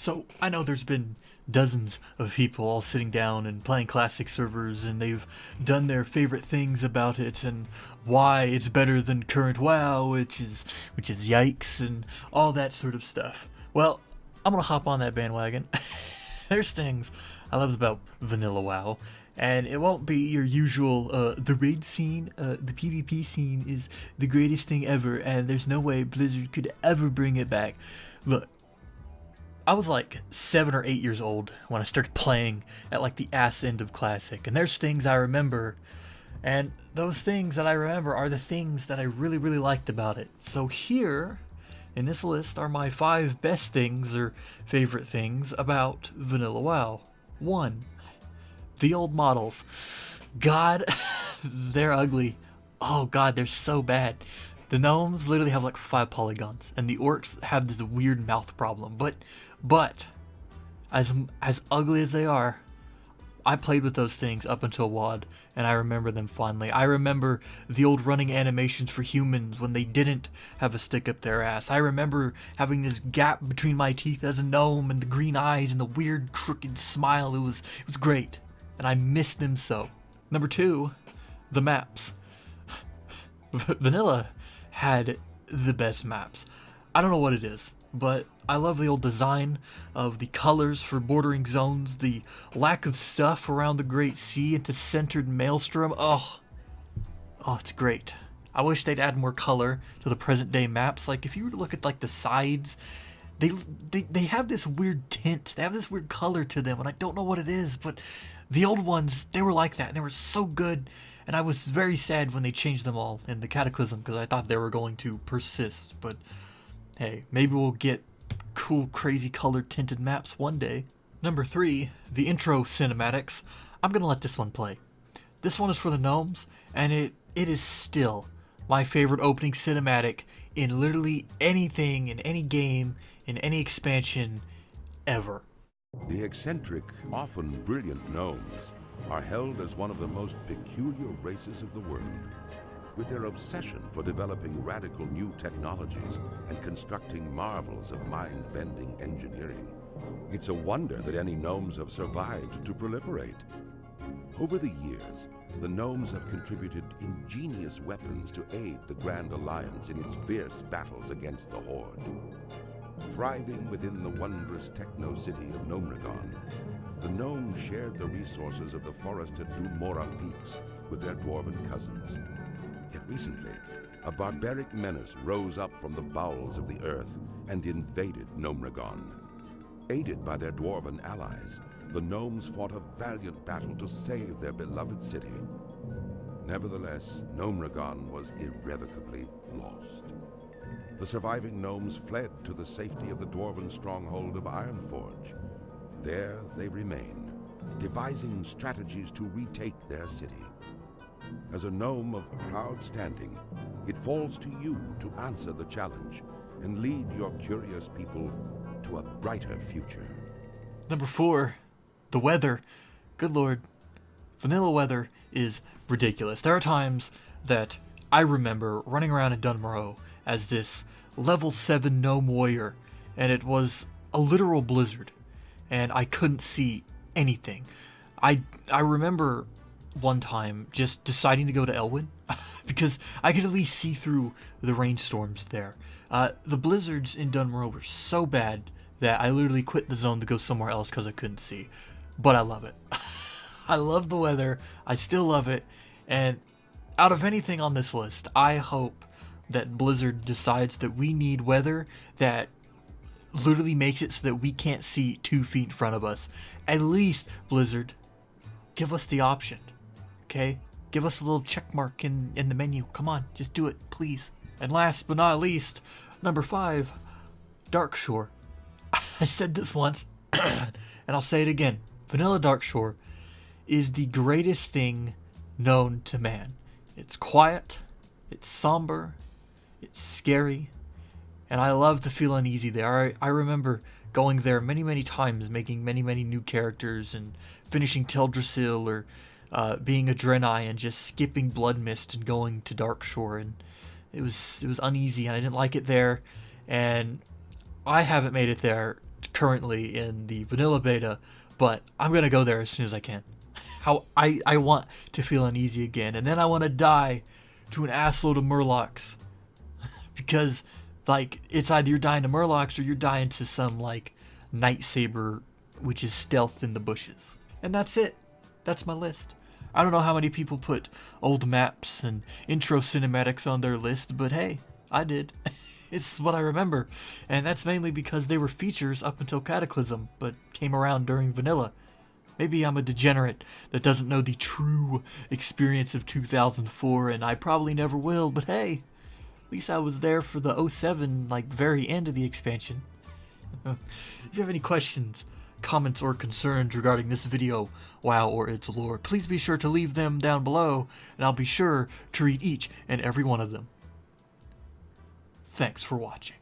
So I know there's been dozens of people all sitting down and playing classic servers, and they've done their favorite things about it and why it's better than current WoW, which is yikes and all that sort of stuff. Well, I'm gonna hop on that bandwagon. There's things I love about vanilla WoW, and it won't be your usual the raid scene, the PvP scene is the greatest thing ever, and there's no way Blizzard could ever bring it back. Look, I was like 7 or 8 years old when I started playing at like the ass end of Classic, and there's things I remember, and those things that I remember are the things that I really, really liked about it. So here in this list are my 5 best things or favorite things about Vanilla WoW. 1. The old models. God, they're ugly. Oh god, they're so bad. The gnomes literally have like 5 polygons, and the orcs have this weird mouth problem. But as ugly as they are, I played with those things up until WoD, and I remember them fondly. I remember the old running animations for humans when they didn't have a stick up their ass. I remember having this gap between my teeth as a gnome, and the green eyes and the weird crooked smile. It was great, and I miss them so. Number 2, the maps. Vanilla had the best maps. I don't know what it is, but I love the old design of the colors for bordering zones, the lack of stuff around the Great Sea into centered Maelstrom. Oh, it's great. I wish they'd add more color to the present day maps. Like if you were to look at like the sides, they have this weird tint. They have this weird color to them, and I don't know what it is, but the old ones, they were like that, and they were so good. And I was very sad when they changed them all in the Cataclysm, because I thought they were going to persist. But hey, maybe we'll get cool, crazy colored tinted maps one day. Number 3, the intro cinematics. I'm gonna let this one play. This one is for the gnomes, and it is still my favorite opening cinematic in literally anything, in any game, in any expansion, ever. The eccentric, often brilliant gnomes are held as one of the most peculiar races of the world. With their obsession for developing radical new technologies and constructing marvels of mind-bending engineering, it's a wonder that any gnomes have survived to proliferate. Over the years, the gnomes have contributed ingenious weapons to aid the Grand Alliance in its fierce battles against the Horde. Thriving within the wondrous techno-city of Gnomragon, the gnomes shared the resources of the forested Dumora peaks with their dwarven cousins. Yet recently, a barbaric menace rose up from the bowels of the earth and invaded Gnomragon. Aided by their dwarven allies, the gnomes fought a valiant battle to save their beloved city. Nevertheless, Gnomragon was irrevocably lost. The surviving gnomes fled to the safety of the dwarven stronghold of Ironforge. There they remain, devising strategies to retake their city. As a gnome of proud standing, it falls to you to answer the challenge and lead your curious people to a brighter future. Number 4, the weather. Good lord. Vanilla weather is ridiculous. There are times that I remember running around in Dunmorrow as this level 7 gnome warrior, and it was a literal blizzard, and I couldn't see anything. I remember one time just deciding to go to Elwyn because I could at least see through the rainstorms there. The blizzards in Dunmorrow were so bad that I literally quit the zone to go somewhere else because I couldn't see. But I love it. I love the weather. I still love it. And out of anything on this list, I hope that Blizzard decides that we need weather that literally makes it so that we can't see 2 feet in front of us. At least, Blizzard, give us the option. Okay? Give us a little check mark in the menu. Come on, just do it, please. And last but not least, number 5, Darkshore. I said this once, and I'll say it again. Vanilla Darkshore is the greatest thing known to man. It's quiet, it's somber, it's scary, and I love to feel uneasy there. I remember going there many, many times, making many, many new characters, and finishing Teldrassil, or being a Draenei and just skipping Bloodmist and going to Darkshore, and it was uneasy, and I didn't like it there, and I haven't made it there currently in the vanilla beta, but I'm gonna go there as soon as I can. How I want to feel uneasy again, and then I want to die to an assload of murlocs, because like it's either you're dying to murlocs or you're dying to some like night saber, which is stealth in the bushes, and that's it. That's my list. I don't know how many people put old maps and intro cinematics on their list, but hey, I did. It's what I remember, and that's mainly because they were features up until Cataclysm, but came around during vanilla. Maybe I'm a degenerate that doesn't know the true experience of 2004, and I probably never will, but hey, at least I was there for the 07, like, very end of the expansion. If you have any questions, comments, or concerns regarding this video, WoW, or its lore, please be sure to leave them down below, and I'll be sure to read each and every one of them. Thanks for watching.